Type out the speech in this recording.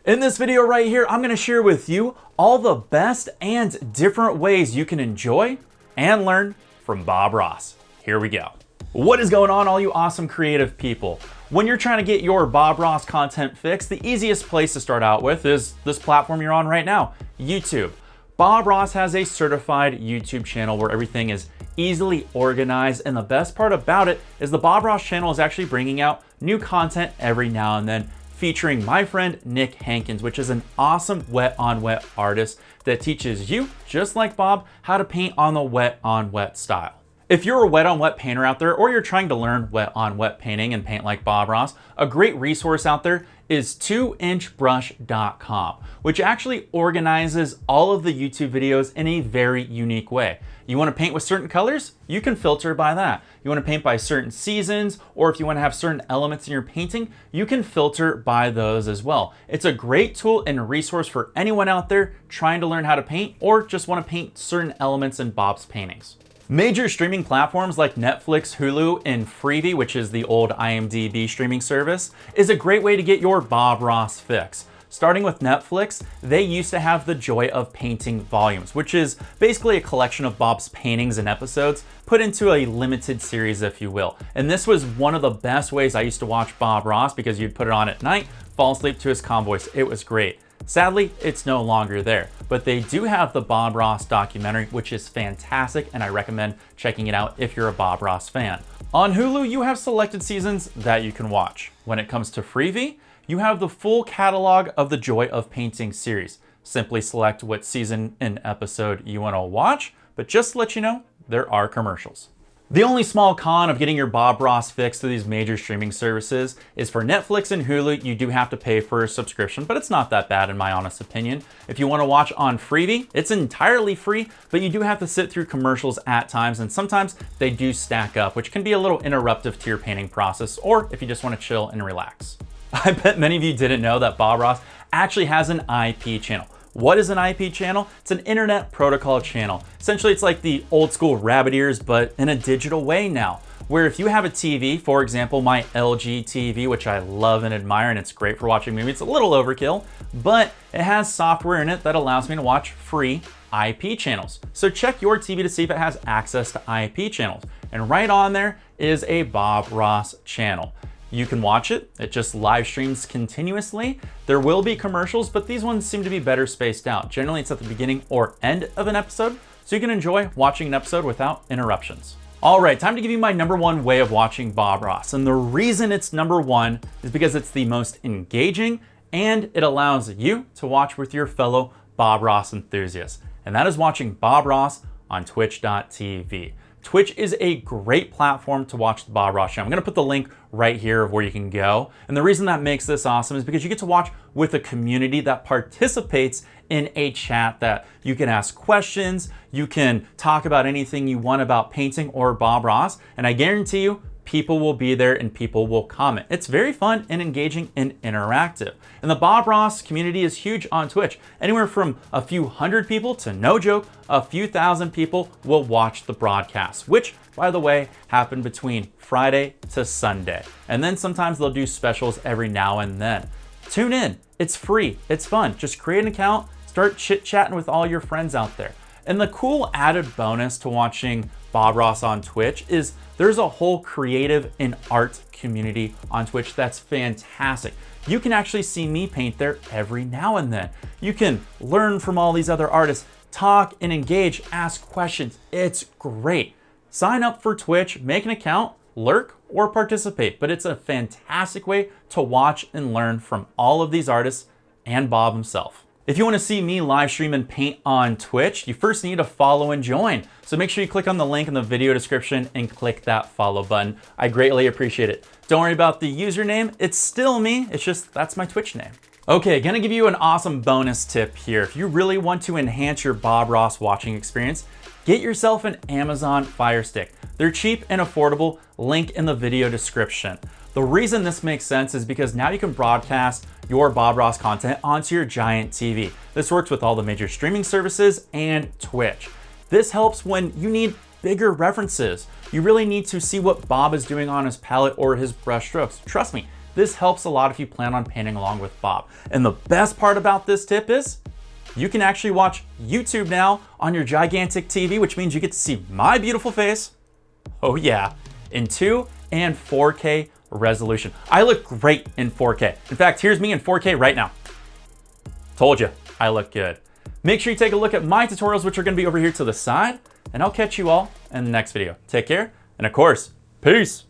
In this video right here, I'm gonna share with you all the best and different ways you can enjoy and learn from Bob Ross. Here we go. What is going on, all you awesome creative people? When you're trying to get your Bob Ross content fixed, the easiest place to start out with is this platform you're on right now, YouTube. Bob Ross has a certified YouTube channel where everything is easily organized, and the best part about it is the Bob Ross channel is actually bringing out new content every now and then, featuring my friend Nick Hankins, which is an awesome wet on wet artist that teaches you, just like Bob, how to paint on the wet on wet style. If you're a wet on wet painter out there, or you're trying to learn wet on wet painting and paint like Bob Ross, a great resource out there is 2inchbrush.com, which actually organizes all of the YouTube videos in a very unique way. You want to paint with certain colors? You can filter by that. You want to paint by certain seasons, or if you want to have certain elements in your painting, you can filter by those as well. It's a great tool and resource for anyone out there trying to learn how to paint or just want to paint certain elements in Bob's paintings. Major streaming platforms like Netflix, Hulu, and Freevee, which is the old IMDb streaming service, is a great way to get your Bob Ross fix. Starting with Netflix, they used to have the Joy of Painting volumes, which is basically a collection of Bob's paintings and episodes put into a limited series, if you will. And this was one of the best ways I used to watch Bob Ross, because you'd put it on at night, fall asleep to his calm voice. It was great. Sadly, it's no longer there, but they do have the Bob Ross documentary, which is fantastic, and I recommend checking it out if you're a Bob Ross fan. On Hulu, you have selected seasons that you can watch. When it comes to Freevee, you have the full catalog of the Joy of Painting series. Simply select what season and episode you want to watch, but just to let you know, there are commercials. The only small con of getting your Bob Ross fix through these major streaming services is for Netflix and Hulu, you do have to pay for a subscription, but it's not that bad in my honest opinion. If you want to watch on Freevee, it's entirely free, but you do have to sit through commercials at times, and sometimes they do stack up, which can be a little interruptive to your painting process, or if you just want to chill and relax. I bet many of you didn't know that Bob Ross actually has an IP channel. What is an IP channel? It's an internet protocol channel. Essentially, it's like the old school rabbit ears, but in a digital way now, where if you have a TV, for example, my LG TV, which I love and admire, and it's great for watching movies, it's a little overkill, but it has software in it that allows me to watch free IP channels. So check your TV to see if it has access to IP channels. And right on there is a Bob Ross channel. You can watch it. It just live streams continuously. There will be commercials, but these ones seem to be better spaced out. Generally, it's at the beginning or end of an episode, so you can enjoy watching an episode without interruptions. All right, time to give you my #1 way of watching Bob Ross. And the reason it's #1 is because it's the most engaging and it allows you to watch with your fellow Bob Ross enthusiasts. And that is watching Bob Ross on twitch.tv. Twitch is a great platform to watch the Bob Ross show. I'm gonna put the link right here of where you can go. And the reason that makes this awesome is because you get to watch with a community that participates in a chat that you can ask questions, you can talk about anything you want about painting or Bob Ross, and I guarantee you, people will be there and people will comment. It's very fun and engaging and interactive. And the Bob Ross community is huge on Twitch. Anywhere from a few hundred people to, no joke, a few thousand people will watch the broadcast, which, by the way, happen between Friday to Sunday. And then sometimes they'll do specials every now and then. Tune in, it's free, it's fun. Just create an account, start chit-chatting with all your friends out there. And the cool added bonus to watching Bob Ross on Twitch is there's a whole creative and art community on Twitch that's fantastic. You can actually see me paint there every now and then. You can learn from all these other artists, talk and engage, ask questions. It's great. Sign up for Twitch, make an account, lurk, or participate. But it's a fantastic way to watch and learn from all of these artists and Bob himself. If you want to see me live stream and paint on Twitch, you first need to follow and join. So make sure you click on the link in the video description and click that follow button. I greatly appreciate it. Don't worry about the username. It's still me. It's just, that's my Twitch name. Okay, gonna give you an awesome bonus tip here. If you really want to enhance your Bob Ross watching experience, get yourself an Amazon Fire Stick. They're cheap and affordable. Link in the video description. The reason this makes sense is because now you can broadcast your Bob Ross content onto your giant TV. This works with all the major streaming services and Twitch. This helps when you need bigger references. You really need to see what Bob is doing on his palette or his brush strokes. Trust me, This helps a lot if you plan on painting along with Bob. And the best part about this tip is you can actually watch YouTube now on your gigantic TV, which means you get to see my beautiful face. Oh yeah, in 2 and 4K resolution. I look great in 4K. In fact, here's me in 4K right now. Told you, I look good. Make sure you take a look at my tutorials, which are gonna be over here to the side, and I'll catch you all in the next video. Take care, and of course, peace.